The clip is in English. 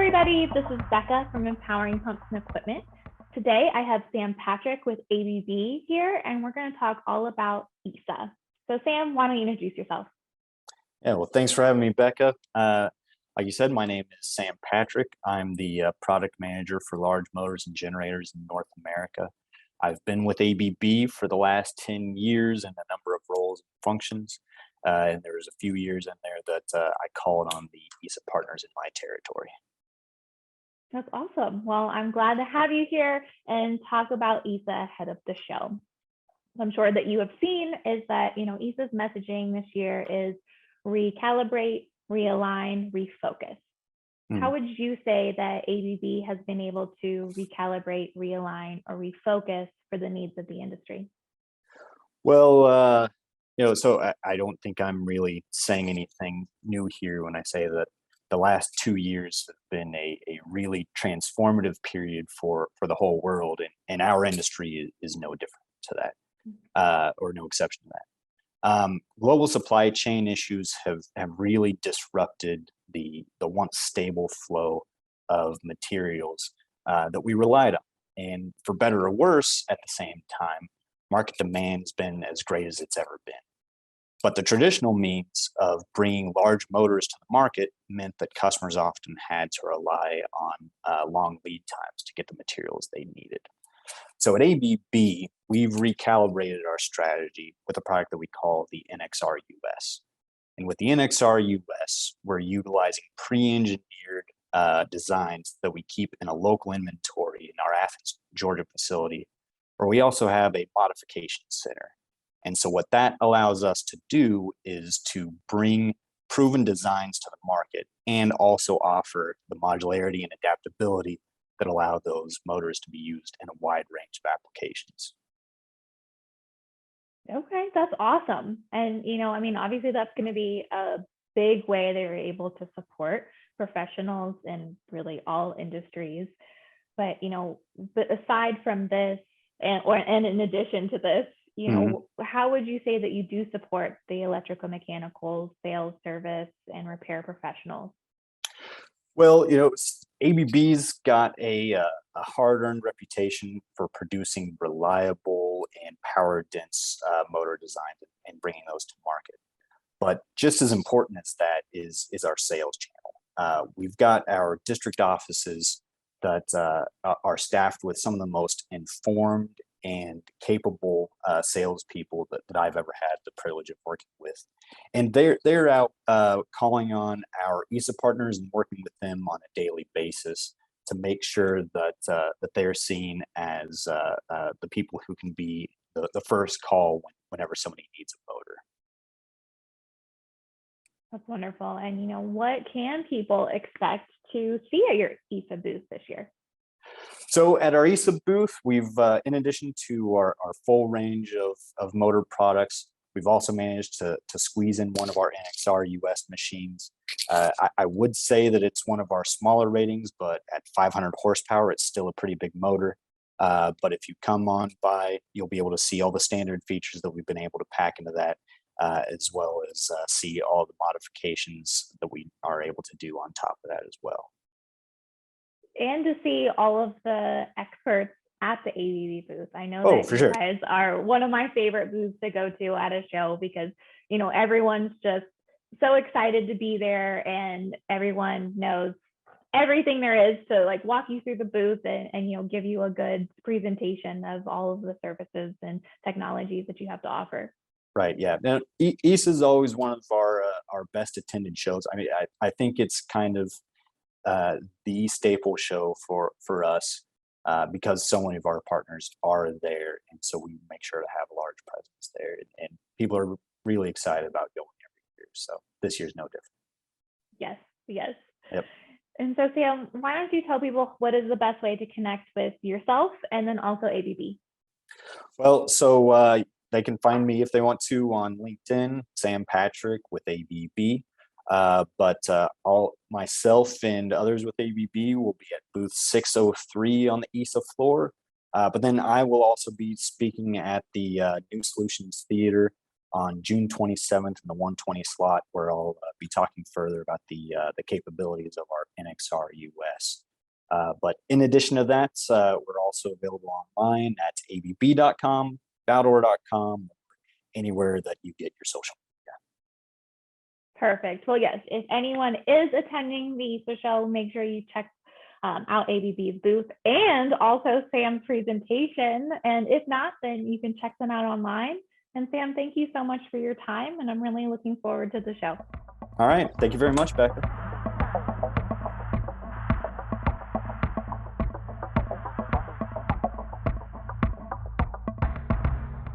everybody. This is Becca from Empowering Pumps and Equipment. Today, I have Sam Patrick with ABB here, and we're going to talk all about EASA. So Sam, why don't you introduce yourself? Yeah, well, thanks for having me, Becca. Like you said, my name is Sam Patrick. I'm the product manager for large motors and generators in North America. I've been with ABB for the last 10 years in a number of roles and functions. And there was a few years in there that I called on the EASA partners in my territory. That's awesome. Well, I'm glad to have you here and talk about EASA ahead of the show. I'm sure that you have seen is that, EASA's messaging this year is recalibrate, realign, refocus. How would you say that ABB has been able to recalibrate, realign, or refocus for the needs of the industry? Well, so I don't think I'm really saying anything new here when I say that the last 2 years have been a really transformative period for the whole world, and our industry is no different to that, or no exception to that. Global supply chain issues have really disrupted the once stable flow of materials that we relied on. And for better or worse, at the same time, market demand's been as great as it's ever been. But the traditional means of bringing large motors to the market meant that customers often had to rely on long lead times to get the materials they needed. So at ABB, we've recalibrated our strategy with a product that we call the NXR US. And with the NXR US, we're utilizing pre-engineered designs that we keep in a local inventory in our Athens, Georgia facility, where we also have a modification center. And so what that allows us to do is to bring proven designs to the market and also offer the modularity and adaptability that allow those motors to be used in a wide range of applications. Okay, that's awesome. And, obviously that's going to be a big way they're able to support professionals in really all industries. But, but aside from this, and in addition to this, how would you say that you do support the electrical, mechanical, sales, service, and repair professionals? Well, ABB's got a hard-earned reputation for producing reliable and power-dense motor designs and bringing those to market. But just as important as that is our sales channel. We've got our district offices that are staffed with some of the most informed and capable salespeople that I've ever had the privilege of working with, and they're out calling on our EASA partners and working with them on a daily basis to make sure that that they're seen as the people who can be the first call whenever somebody needs a motor. That's wonderful. And what can people expect to see at your EASA booth this year? So at our EASA booth, we've, in addition to our full range of motor products, we've also managed to squeeze in one of our NXR US machines. I would say that it's one of our smaller ratings, but at 500 horsepower, it's still a pretty big motor. But if you come on by, you'll be able to see all the standard features that we've been able to pack into that, as well as see all the modifications that we are able to do on top of that as well. And to see all of the experts at the ABB booth. I know that you guys are one of my favorite booths to go to at a show because, everyone's just so excited to be there and everyone knows everything there is to walk you through the booth and give you a good presentation of all of the services and technologies that you have to offer. Right. Yeah. Now, EASA is always one of our best attended shows. I mean, I think it's kind of the staple show for us because so many of our partners are there, and so we make sure to have a large presence there, and people are really excited about going every year. So this year's no different. Yes. Yep. And so Sam, why don't you tell people what is the best way to connect with yourself and then also ABB? Well, so they can find me if they want to on LinkedIn, Sam Patrick with ABB. But all myself and others with ABB will be at booth 603 on the EASA floor. But then I will also be speaking at the New Solutions Theater on June 27th in the 1:20 slot, where I'll be talking further about the capabilities of our NXR US. But in addition to that, we're also available online at abb.com, Baldor.com, anywhere that you get your social media. Perfect. Well, yes, if anyone is attending the EASA show, make sure you check out ABB's booth and also Sam's presentation. And if not, then you can check them out online. And Sam, thank you so much for your time. And I'm really looking forward to the show. All right. Thank you very much, Becca.